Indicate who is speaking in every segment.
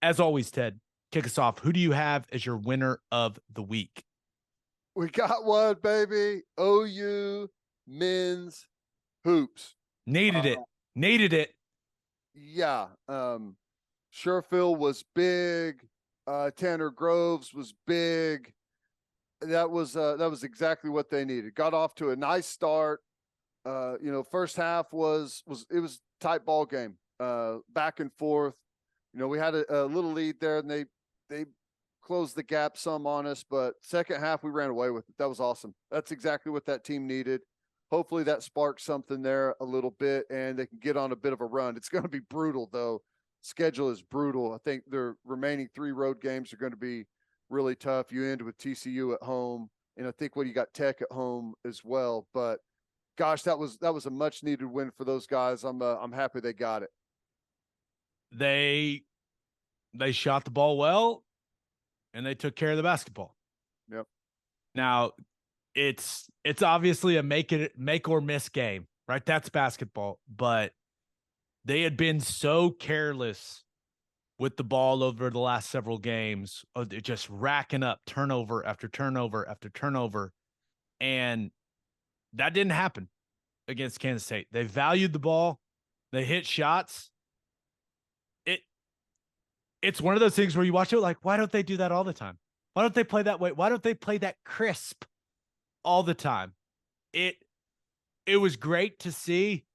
Speaker 1: As always, Ted, kick us off. Who do you have as your winner of the week?
Speaker 2: We got one, baby. OU men's hoops.
Speaker 1: Needed
Speaker 2: Uh,
Speaker 1: it. Needed it.
Speaker 2: yeah. Sherfield was big. Tanner Groves was big. That was exactly what they needed. Got off to a nice start. First half was tight ball game. Back and forth. We had a little lead there, and they closed the gap some on us, but second half we ran away with it. That was awesome. That's exactly what that team needed. Hopefully that sparks something there a little bit, and they can get on a bit of a run. It's going to be brutal, though. Schedule is brutal. I think their remaining 3 road games are going to be really tough. You end with TCU at home, and I think you got Tech at home as well. But gosh, that was a much needed win for those guys. I'm happy they got it.
Speaker 1: They shot the ball well, and they took care of the basketball.
Speaker 2: Yep.
Speaker 1: Now, it's obviously a make or miss game, right? That's basketball, but they had been so careless with the ball over the last several games, just racking up turnover after turnover after turnover, and that didn't happen against Kansas State. They valued the ball, they hit shots. It's one of those things where you watch it like, why don't they do that all the time? Why don't they play that way? Why don't they play that crisp all the time? It was great to see,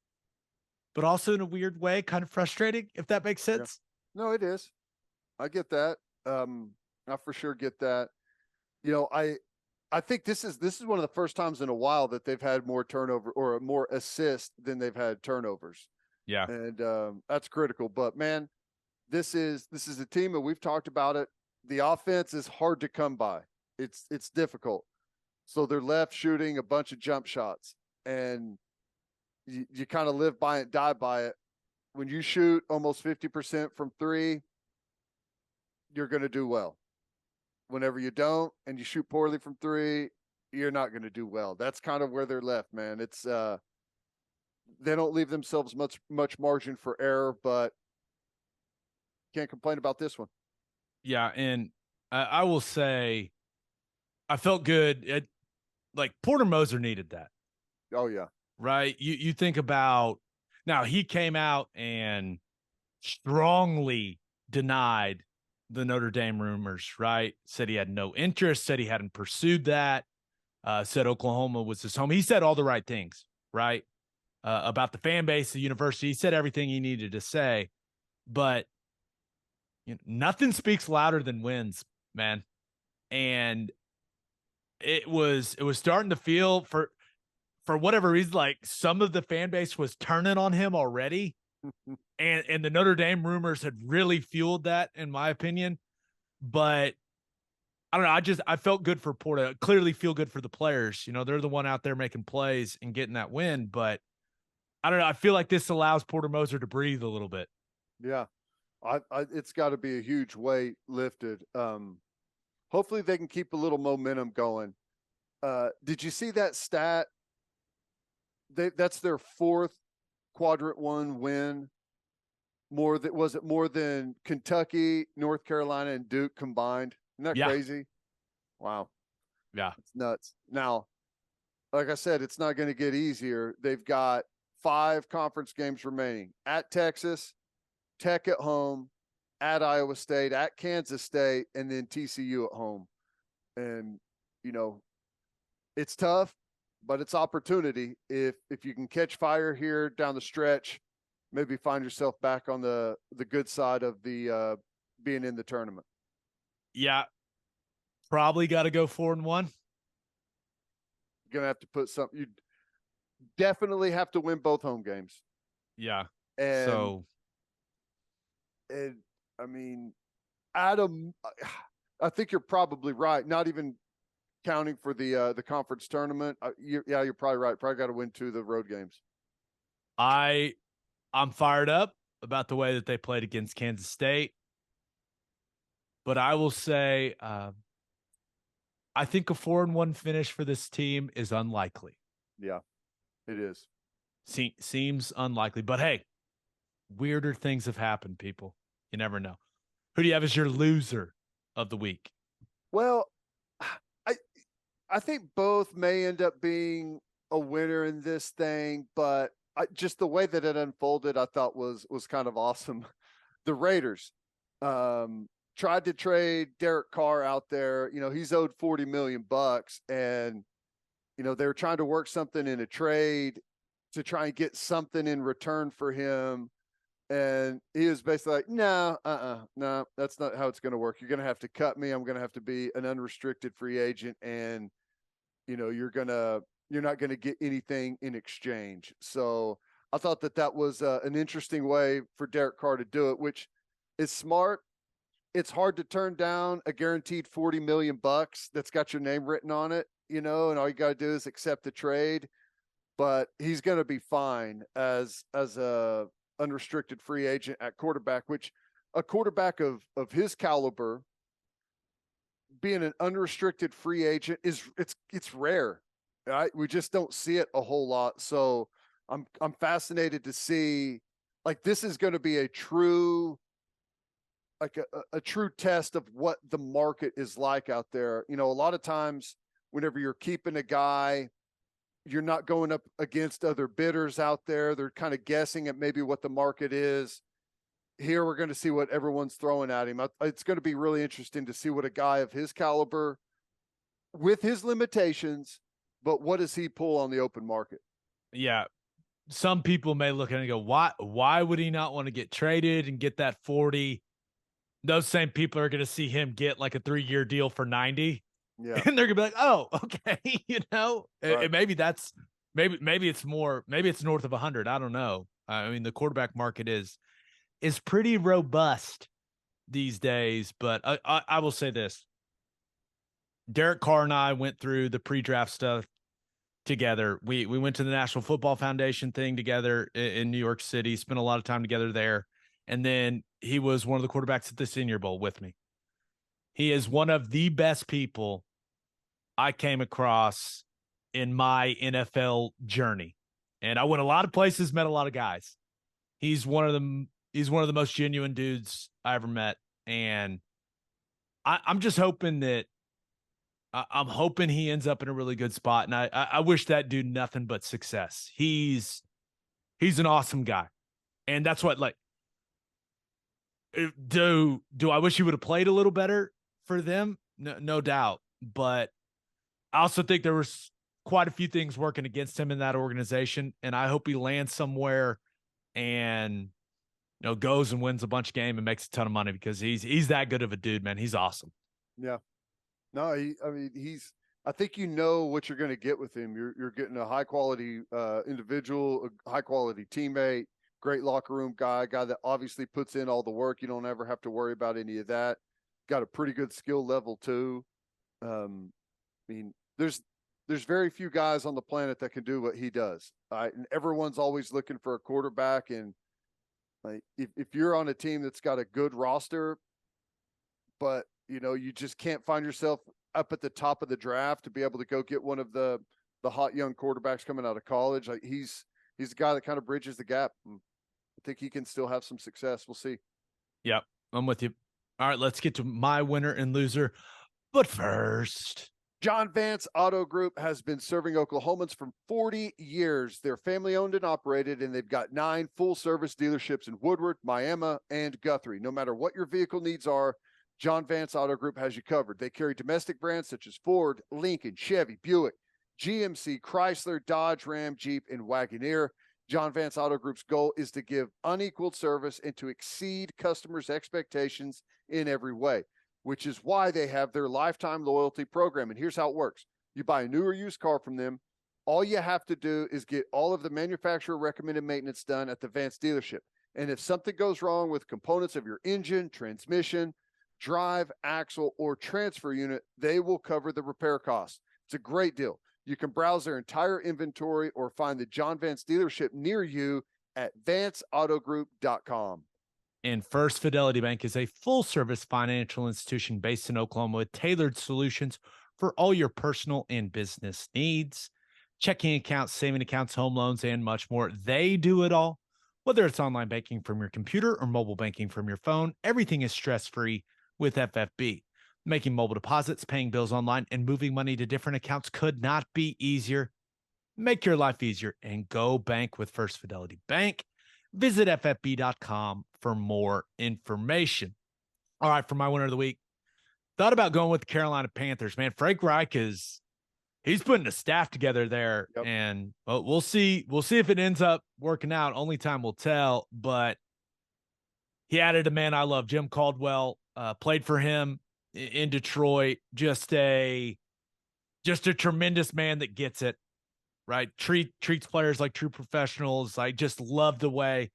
Speaker 1: but also in a weird way, kind of frustrating, if that makes sense.
Speaker 2: Yeah. No, it is. I get that. I for sure get that. I think this is one of the first times in a while that they've had more turnover or more assist than they've had turnovers.
Speaker 1: Yeah.
Speaker 2: And that's critical. But man, this is a team, and we've talked about it. The offense is hard to come by. It's difficult. So they're left shooting a bunch of jump shots, and you kind of live by it, die by it. When you shoot almost 50% from 3, you're going to do well. Whenever you don't and you shoot poorly from 3, you're not going to do well. That's kind of where they're left, man. It's they don't leave themselves much margin for error, but can't complain about this one.
Speaker 1: Yeah, and I will say I felt good. Like Porter Moser needed that.
Speaker 2: Oh yeah.
Speaker 1: Right? You think about now he came out and strongly denied the Notre Dame rumors, right? Said he had no interest, said he hadn't pursued that, said Oklahoma was his home. He said all the right things, right? About the fan base, the university. He said everything he needed to say, but nothing speaks louder than wins, man. And it was starting to feel for whatever reason, like some of the fan base was turning on him already. And the Notre Dame rumors had really fueled that, in my opinion. But I don't know. I felt good for Porter. Clearly feel good for the players. They're the one out there making plays and getting that win. But I don't know. I feel like this allows Porter Moser to breathe a little bit.
Speaker 2: Yeah. It's got to be a huge weight lifted. Hopefully they can keep a little momentum going. Did you see that stat? That's their 4th quadrant 1 win. Was it more than Kentucky, North Carolina, and Duke combined? Isn't that crazy? Wow.
Speaker 1: Yeah.
Speaker 2: It's nuts. Now, like I said, it's not going to get easier. They've got 5 conference games remaining at Texas, Tech at home, at Iowa State, at Kansas State, and then TCU at home. And, it's tough, but it's opportunity. If you can catch fire here down the stretch, maybe find yourself back on the good side of the being in the tournament.
Speaker 1: Yeah. Probably got to go 4-1.
Speaker 2: You're going to have to put something. You definitely have to win both home games.
Speaker 1: Yeah.
Speaker 2: And I mean, Adam, I think you're probably right. Not even counting for the conference tournament. You're probably right. Probably got to win 2 of the road games.
Speaker 1: I'm fired up about the way that they played against Kansas State. But I will say, I think a 4-1 finish for this team is unlikely.
Speaker 2: Yeah, it is.
Speaker 1: Seems unlikely. But hey, weirder things have happened, people. You never know. Who do you have as your loser of the week?
Speaker 2: Well, I I think both may end up being a winner in this thing, but just the way that it unfolded, I thought was kind of awesome. The Raiders tried to trade Derek Carr out there. You know, he's owed 40 million bucks, and you know they were trying to work something in a trade to try and get something in return for him. And he was basically like, no, no, that's not how it's going to work. You're going to have to cut me. I'm going to have to be an unrestricted free agent, and you know you're not going to get anything in exchange. So I thought that was an interesting way for Derek Carr to do it, which is smart. It's hard to turn down a guaranteed 40 million bucks that's got your name written on it, you know, and all you got to do is accept the trade. But he's going to be fine as a unrestricted free agent at quarterback, which a quarterback of his caliber being an unrestricted free agent is it's rare. Right? We just don't see it a whole lot. So I'm fascinated to see, like, this is going to be a true, like a true test of what the market is like out there. You know, a lot of times whenever you're keeping a guy, you're not going up against other bidders out there. They're kind of guessing at maybe what the market is. Here we're going to see what everyone's throwing at him. It's going to be really interesting to see what a guy of his caliber, with his limitations, but what does he pull on the open market?
Speaker 1: Yeah. Some people may look at it and go, why would he not want to get traded and get that 40? Those same people are going to see him get like a 3-year deal for 90.
Speaker 2: Yeah.
Speaker 1: And they're gonna be like, oh, okay, you know,
Speaker 2: Right.
Speaker 1: maybe that's maybe it's more, maybe it's north of 100. I don't know. I mean, the quarterback market is pretty robust these days. But I will say this: Derek Carr and I went through the pre-draft stuff together. We went to the National Football Foundation thing together in New York City. Spent a lot of time together there, and then he was one of the quarterbacks at the Senior Bowl with me. He is one of the best people I came across in my NFL journey. And I went a lot of places, met a lot of guys. He's one of the most genuine dudes I ever met. And I'm just hoping that I'm hoping he ends up in a really good spot. And I wish that dude nothing but success. He's an awesome guy. And that's what, like, do I wish he would have played a little better for them? No doubt. But I also think there was quite a few things working against him in that organization, and I hope he lands somewhere and goes and wins a bunch of games and makes a ton of money, because he's that good of a dude, man. He's awesome.
Speaker 2: Yeah. No, I think you know what you're going to get with him. You're getting a high quality individual, a high quality teammate, great locker room guy that obviously puts in all the work. You don't ever have to worry about any of that. Got a pretty good skill level too. I mean, there's very few guys on the planet that can do what he does. And everyone's always looking for a quarterback. And like, if you're on a team that's got a good roster, but you just can't find yourself up at the top of the draft to be able to go get one of the hot young quarterbacks coming out of college, like he's a guy that kind of bridges the gap. I think he can still have some success. We'll see.
Speaker 1: Yep, I'm with you. All right, let's get to my winner and loser. But first,
Speaker 2: John Vance Auto Group has been serving Oklahomans for 40 years. They're family owned and operated, and they've got 9 full service dealerships in Woodward, Miami, and Guthrie. No matter what your vehicle needs are, John Vance Auto Group has you covered. They carry domestic brands such as Ford, Lincoln, Chevy, Buick, GMC, Chrysler, Dodge, Ram, Jeep, and Wagoneer. John Vance Auto Group's goal is to give unequaled service and to exceed customers' expectations in every way, which is why they have their lifetime loyalty program. And here's how it works. You buy a new or used car from them. All you have to do is get all of the manufacturer recommended maintenance done at the Vance dealership. And if something goes wrong with components of your engine, transmission, drive, axle, or transfer unit, they will cover the repair costs. It's a great deal. You can browse their entire inventory or find the John Vance dealership near you at vanceautogroup.com.
Speaker 1: And First Fidelity Bank is a full-service financial institution based in Oklahoma with tailored solutions for all your personal and business needs. Checking accounts, saving accounts, home loans, and much more. They do it all. Whether it's online banking from your computer or mobile banking from your phone, everything is stress-free with FFB. Making mobile deposits, paying bills online, and moving money to different accounts could not be easier. Make your life easier and go bank with First Fidelity Bank. Visit ffb.com for more information. All right, for my winner of the week, thought about going with the Carolina Panthers. Man, Frank Reich he's putting a staff together there,
Speaker 2: Yep.
Speaker 1: and well, we'll see. We'll see if it ends up working out. Only time will tell. But he added a man I love, Jim Caldwell. Played for him in Detroit. Just a tremendous man that gets it right. Treats players like true professionals. I just love the way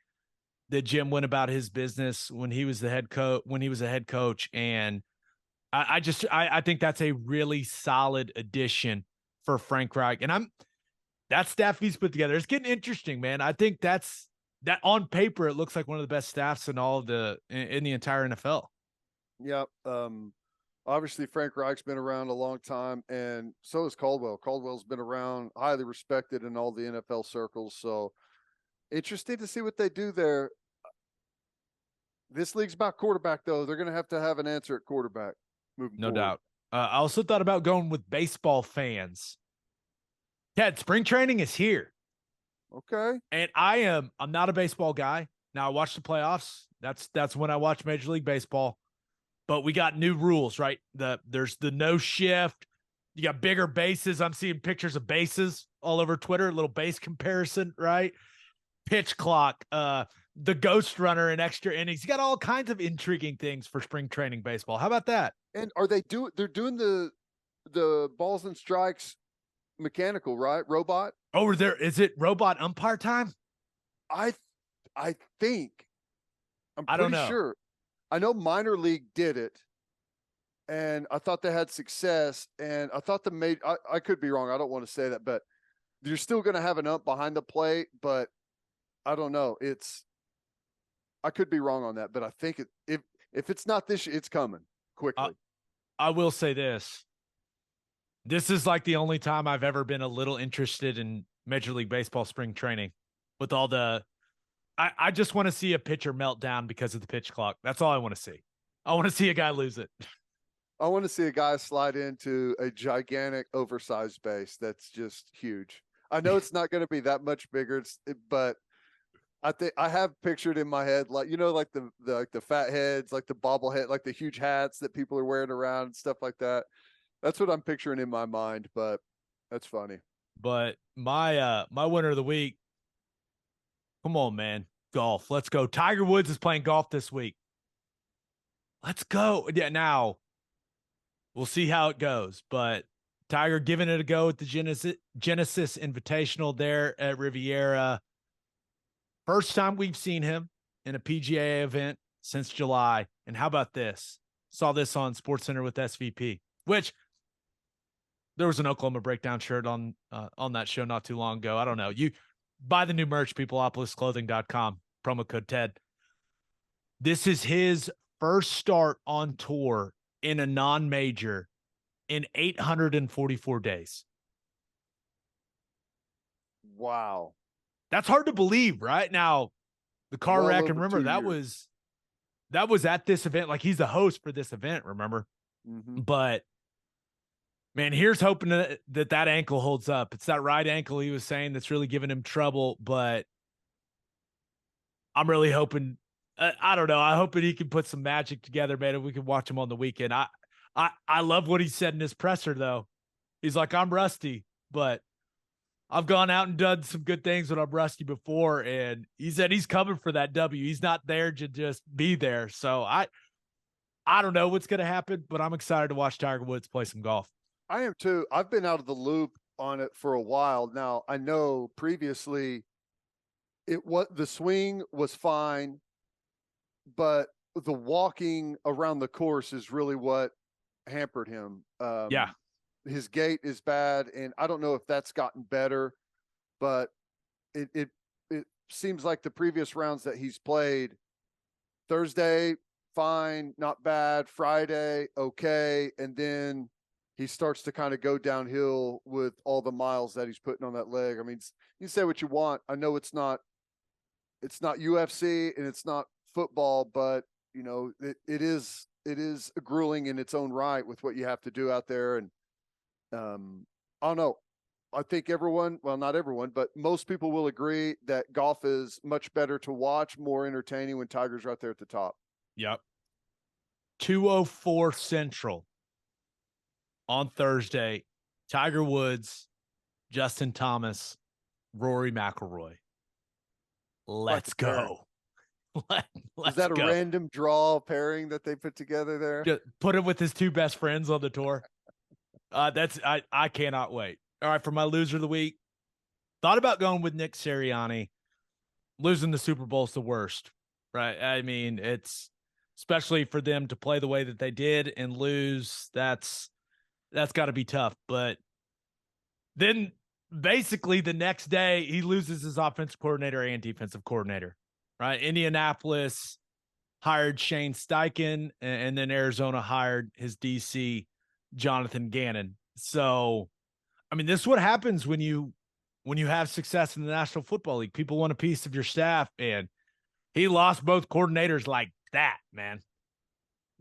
Speaker 1: that Jim went about his business when he was the head coach. When he was a head coach, and I think that's a really solid addition for Frank Reich. And that staff he's put together. It's getting interesting, man. I think that on paper it looks like one of the best staffs in in the entire NFL.
Speaker 2: Yep. Obviously Frank Reich's been around a long time, and so has Caldwell. Caldwell's been around, highly respected in all the NFL circles. So interesting to see what they do there. This league's about quarterback, though. They're going to have an answer at quarterback moving
Speaker 1: No
Speaker 2: forward.
Speaker 1: doubt. I also thought about going with baseball fans. Ted, spring training is here.
Speaker 2: Okay.
Speaker 1: And I'm not a baseball guy. Now I watch the playoffs. That's when I watch Major League Baseball. But we got new rules, right? There's the no shift. You got bigger bases. I'm seeing pictures of bases all over Twitter, a little base comparison, right? Pitch clock, the ghost runner in extra innings. You got all kinds of intriguing things for spring training baseball. How about that?
Speaker 2: And they're doing the balls and strikes mechanical, right? Robot?
Speaker 1: Over there, is it robot umpire time?
Speaker 2: I think
Speaker 1: I don't
Speaker 2: pretty
Speaker 1: know.
Speaker 2: sure. I know minor league did it, and I thought they had success, and I thought I could be wrong. I don't want to say that, but you're still going to have an ump behind the plate, but I don't know. I could be wrong on that, but I think if it's not this year, it's coming quickly.
Speaker 1: I will say this. This is like the only time I've ever been a little interested in Major League Baseball spring training with all the I just want to see a pitcher melt down because of the pitch clock. That's all I want to see. I want to see a guy lose it.
Speaker 2: I want to see a guy slide into a gigantic oversized base that's just huge. I know it's not going to be that much bigger, but I think I have pictured in my head, like, like the fat heads, like the bobblehead, like the huge hats that people are wearing around and stuff like that. That's what I'm picturing in my mind, but that's funny.
Speaker 1: But my winner of the week, come on, man, golf. Let's go. Tiger Woods is playing golf this week. Let's go. Yeah, now we'll see how it goes, but Tiger giving it a go at the Genesis Invitational there at Riviera. First time we've seen him in a PGA event since July. And how about this? Saw this on SportsCenter with SVP, which there was an Oklahoma Breakdown shirt on that show not too long ago. I don't know. You buy the new merch, peopleopolisclothing.com, promo code TED. This is his first start on tour in a non-major in 844 days.
Speaker 2: Wow.
Speaker 1: That's hard to believe, right? Now, the Carr wreck, and remember, that was at this event. Like, he's the host for this event, remember?
Speaker 2: Mm-hmm.
Speaker 1: But, man, here's hoping that ankle holds up. It's that right ankle he was saying that's really giving him trouble, but I'm really hoping I don't know. I hope that he can put some magic together, man, and we can watch him on the weekend. I love what he said in his presser, though. He's like, I'm rusty, but I've gone out and done some good things when I'm rusty before. And he said he's coming for that W. He's not there to just be there. So I don't know what's going to happen, but I'm excited to watch Tiger Woods play some golf.
Speaker 2: I am too. I've been out of the loop on it for a while now. I know previously the swing was fine, but the walking around the course is really what hampered him.
Speaker 1: Yeah.
Speaker 2: His gait is bad, and I don't know if that's gotten better, but it seems like the previous rounds that he's played, Thursday, fine, not bad. Friday, okay. And then he starts to kind of go downhill with all the miles that he's putting on that leg. I mean, you say what you want. I know it's not it's not UFC and it's not football, but it is grueling in its own right with what you have to do out there. And I don't know. I think everyone, well, not everyone, but most people will agree that golf is much better to watch, more entertaining when Tiger's right there at the top.
Speaker 1: Yep. 2:04 Central on Thursday. Tiger Woods, Justin Thomas, Rory McIlroy. Let's go. Let's
Speaker 2: Is that a
Speaker 1: go.
Speaker 2: random draw pairing that they put together there?
Speaker 1: Just put him with his two best friends on the tour. I cannot wait. All right, for my loser of the week, thought about going with Nick Sirianni. Losing the Super Bowl is the worst, right? I mean, it's especially for them to play the way that they did and lose. That's got to be tough. But then basically the next day he loses his offensive coordinator and defensive coordinator, right? Indianapolis hired Shane Steichen, and then Arizona hired his DC, Jonathan Gannon. So, I mean, this is what happens when you have success in the National Football League. People want a piece of your staff, and he lost both coordinators like that, man.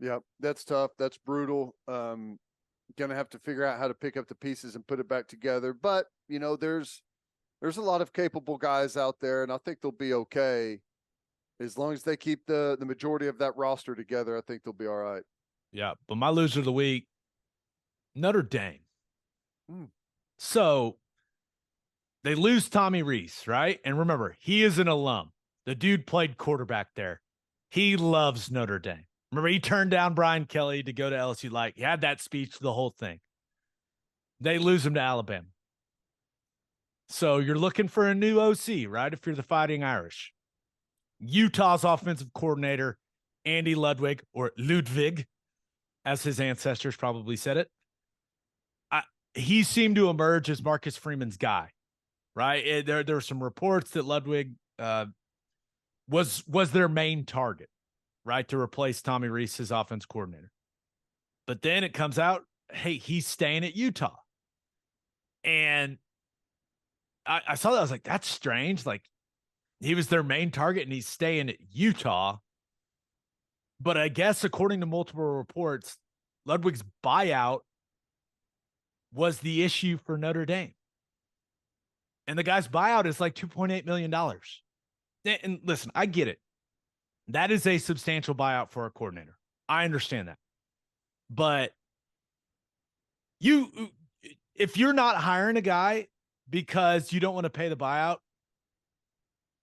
Speaker 2: Yep, that's tough. That's brutal. Gonna have to figure out how to pick up the pieces and put it back together. But there's a lot of capable guys out there, and I think they'll be okay as long as they keep the majority of that roster together. I think they'll be all right.
Speaker 1: Yeah, but my loser of the week, Notre Dame. So they lose Tommy Rees, right? And remember, he is an alum. The dude played quarterback there. He loves Notre Dame. Remember, he turned down Brian Kelly to go to LSU. Like, he had that speech, the whole thing. They lose him to Alabama. So you're looking for a new OC, right? If you're the Fighting Irish. Utah's offensive coordinator, Andy Ludwig, or Ludwig, as his ancestors probably said it. He seemed to emerge as Marcus Freeman's guy, right? There were some reports that Ludwig was their main target, right, to replace Tommy Rees, his offense coordinator. But then it comes out, hey, he's staying at Utah. And I saw that. I was like, that's strange. Like, he was their main target and he's staying at Utah. But I guess according to multiple reports, Ludwig's buyout was the issue for Notre Dame. And the guy's buyout is like $2.8 million. And listen, I get it. That is a substantial buyout for a coordinator. I understand that. But if you're not hiring a guy because you don't want to pay the buyout,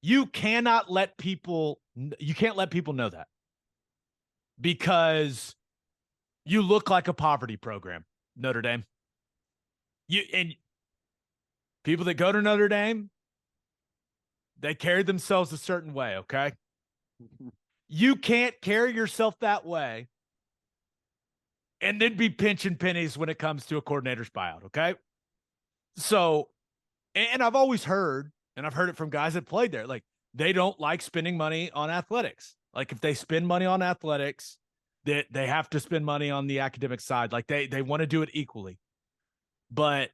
Speaker 1: you can't let people know that, because you look like a poverty program, Notre Dame. And people that go to Notre Dame, they carry themselves a certain way, okay? You can't carry yourself that way and then be pinching pennies when it comes to a coordinator's buyout, okay? So, and I've always heard, and I've heard it from guys that played there, like, they don't like spending money on athletics. Like, if they spend money on athletics, they have to spend money on the academic side. Like, they want to do it equally. But,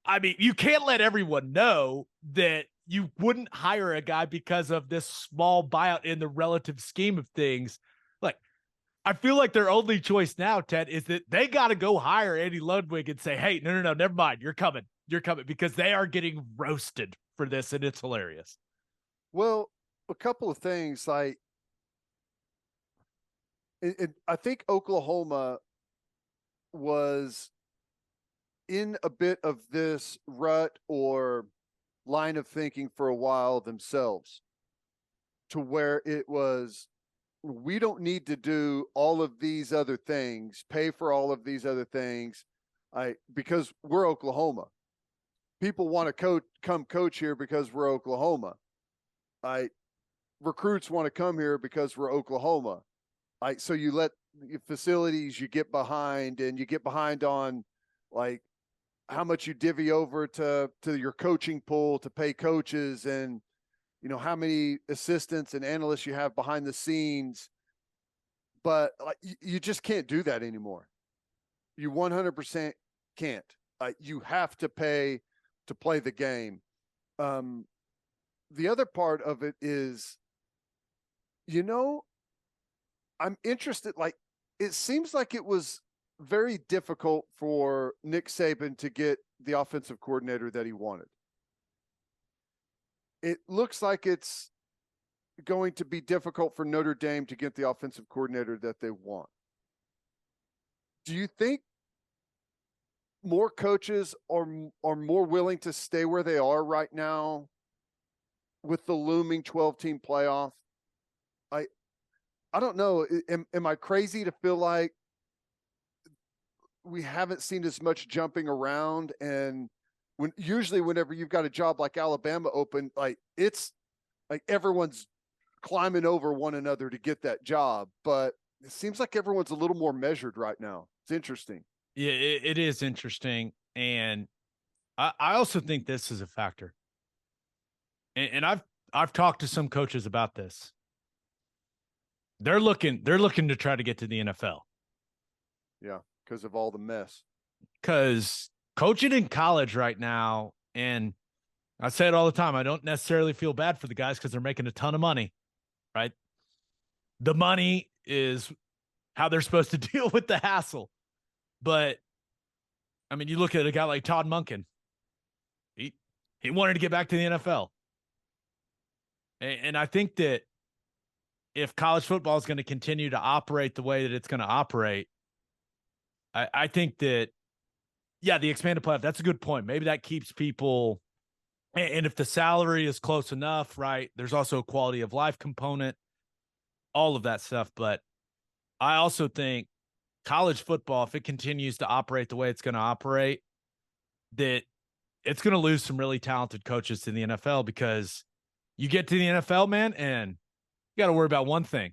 Speaker 1: I mean, you can't let everyone know that you wouldn't hire a guy because of this small buyout in the relative scheme of things. Like, I feel like their only choice now, Ted, is that they got to go hire Andy Ludwig and say, hey, no, never mind. You're coming, because they are getting roasted for this, and it's hilarious.
Speaker 2: Well, a couple of things. Like, I think Oklahoma was in a bit of this rut or line of thinking for a while themselves, to where it was, we don't need to do all of these other things, pay for all of these other things, because we're Oklahoma. People want to come coach here because we're Oklahoma. Recruits want to come here because we're Oklahoma. So you let your facilities, you get behind, and you get behind on, like, how much you divvy over to your coaching pool to pay coaches, and how many assistants and analysts you have behind the scenes. But you just can't do that anymore. You 100% can't. You have to pay to play the game. the other part of it is, I'm interested. Like, it seems like it was very difficult for Nick Saban to get the offensive coordinator that he wanted. It looks like it's going to be difficult for Notre Dame to get the offensive coordinator that they want. Do you think more coaches are more willing to stay where they are right now with the looming 12-team playoff? I don't know. Am I crazy to feel like we haven't seen as much jumping around? And usually whenever you've got a job like Alabama open, like it's like everyone's climbing over one another to get that job. But it seems like everyone's a little more measured right now. It's interesting.
Speaker 1: Yeah, it is interesting. And I also think this is a factor. And I've talked to some coaches about this. They're looking to try to get to the NFL.
Speaker 2: Yeah, because of all the mess.
Speaker 1: Because coaching in college right now, and I say it all the time, I don't necessarily feel bad for the guys because they're making a ton of money, right? The money is how they're supposed to deal with the hassle. But I mean, you look at a guy like Todd Monken. He wanted to get back to the NFL. And I think that if college football is going to continue to operate the way that it's going to operate, I think that, yeah, the expanded playoff, that's a good point. Maybe that keeps people, and if the salary is close enough, right, there's also a quality of life component, all of that stuff. But I also think college football, if it continues to operate the way it's going to operate, that it's going to lose some really talented coaches to the NFL, because you get to the NFL, man, and you got to worry about one thing: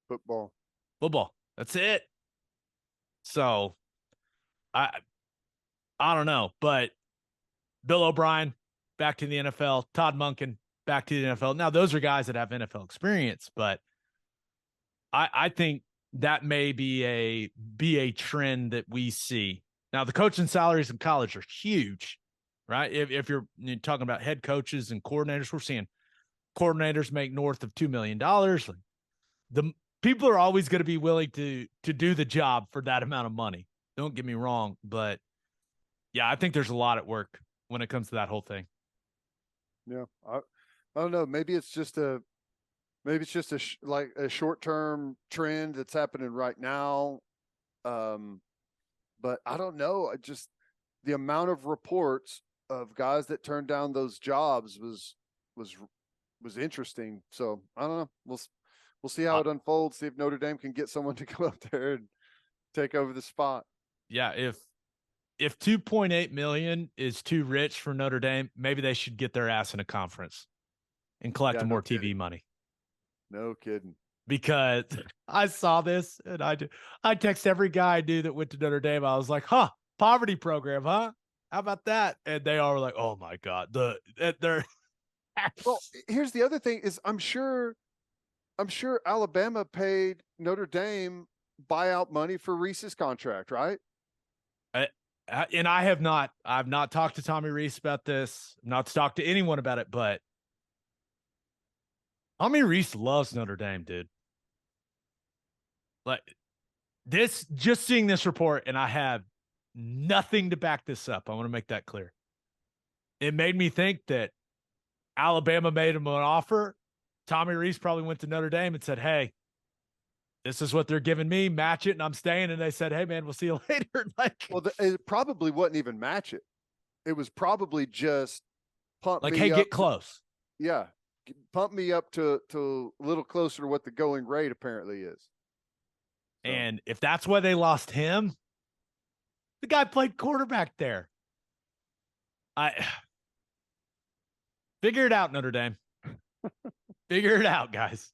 Speaker 2: Football.
Speaker 1: That's it. So I don't know, but Bill O'Brien back to the NFL, Todd Monken back to the NFL. Now those are guys that have NFL experience, but I think that may be a trend that we see. Now the coaching salaries in college are huge, right? If you're talking about head coaches and coordinators, we're seeing coordinators make north of $2 million. The people are always going to be willing to do the job for that amount of money. Don't get me wrong, but yeah, I think there's a lot at work when it comes to that whole thing.
Speaker 2: Yeah, I don't know. Maybe it's just a like a short term trend that's happening right now. But I don't know. I just, the amount of reports of guys that turned down those jobs was interesting. So I don't know. We'll see how it unfolds. See if Notre Dame can get someone to go up there and take over the spot.
Speaker 1: Yeah, if 2.8 million is too rich for Notre Dame, maybe they should get their ass in a conference and collect more TV money.
Speaker 2: No kidding.
Speaker 1: Because I saw this and I text every guy I knew that went to Notre Dame. I was like, poverty program, huh? How about that? And they all were like, oh my God. They're
Speaker 2: well, here's the other thing is I'm sure Alabama paid Notre Dame buyout money for Reese's contract, right?
Speaker 1: And I've not talked to Tommy Rees about this, not talked to anyone about it, but Tommy Rees loves Notre Dame, dude. Like this, just seeing this report, and I have nothing to back this up. I want to make that clear. It made me think that Alabama made him an offer. Tommy Rees probably went to Notre Dame and said, hey, this is what they're giving me, match it, and I'm staying. And they said, hey, man, we'll see you later.
Speaker 2: Well, it probably wouldn't even match it. It was probably just pump me
Speaker 1: hey,
Speaker 2: up.
Speaker 1: Get close.
Speaker 2: Yeah. Pump me up to a little closer to what the going rate apparently is.
Speaker 1: So. And if that's why they lost him, the guy played quarterback there. Figure it out, Notre Dame. Figure it out, guys.